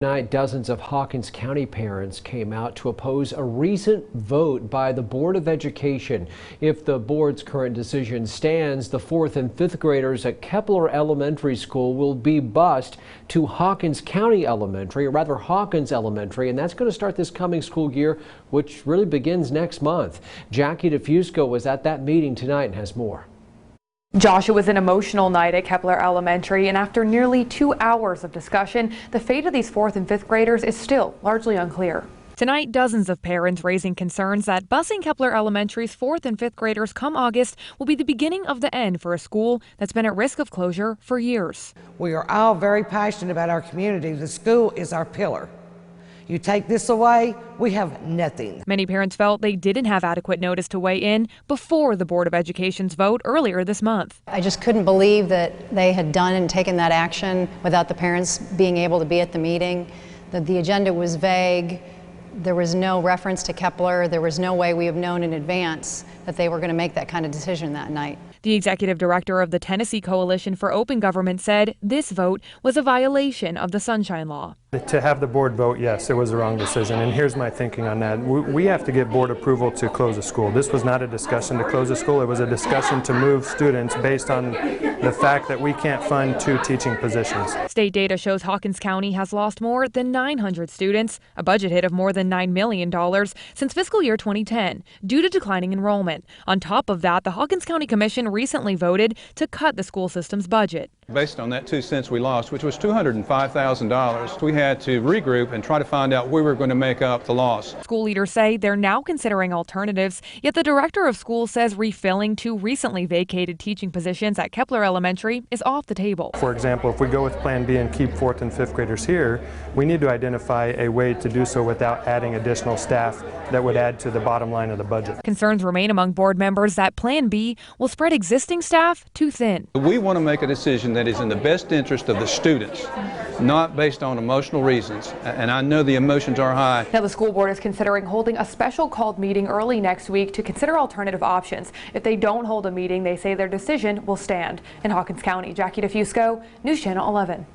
Tonight, dozens of Hawkins County parents came out to oppose a recent vote by the Board of Education. If the board's current decision stands, the 4th and 5th graders at Keplar Elementary School will be bused to Hawkins County Elementary, or rather Hawkins Elementary, and that's going to start this coming school year, which really begins next month. Jackie DeFusco was at that meeting tonight and has more. Josh, it was an emotional night at Keplar Elementary, and after nearly 2 hours of discussion, the fate of these 4th and 5th graders is still largely unclear. Tonight, dozens of parents raising concerns that busing Keplar Elementary's 4th and 5th graders come August will be the beginning of the end for a school that's been at risk of closure for years. We are all very passionate about our community. The school is our pillar. You take this away, we have nothing. Many parents felt they didn't have adequate notice to weigh in before the Board of Education's vote earlier this month. I just couldn't believe that they had done and taken that action without the parents being able to be at the meeting. The agenda was vague. There was no reference to Kepler. There was no way we have known in advance that they were going to make that kind of decision that night. The executive director of the Tennessee Coalition for Open Government said this vote was a violation of the Sunshine Law. To have the board vote, yes, it was the wrong decision, and here's my thinking on that. We have to get board approval to close a school. This was not a discussion to close a school. It was a discussion to move students based on the fact that we can't fund 2 teaching positions. State data shows Hawkins County has lost more than 900 students, a budget hit of more than $9 million since fiscal year 2010 due to declining enrollment. On top of that, the Hawkins County Commission recently voted to cut the school system's budget. Based on that 2 cents we lost, which was $205,000, we had to regroup and try to find out where we were going to make up the loss. School leaders say they're now considering alternatives, yet the director of schools says refilling 2 recently vacated teaching positions at Keplar Elementary is off the table. For example, if we go with Plan B and keep 4th and 5th graders here, we need to identify a way to do so without adding additional staff that would add to the bottom line of the budget. Concerns remain among board members that Plan B will spread existing staff too thin. We want to make a decision that is in the best interest of the students, not based on emotional reasons, and I know the emotions are high. Now the school board is considering holding a special called meeting early next week to consider alternative options. If they don't hold a meeting, they say their decision will stand. In Hawkins County, Jackie DeFusco, News Channel 11.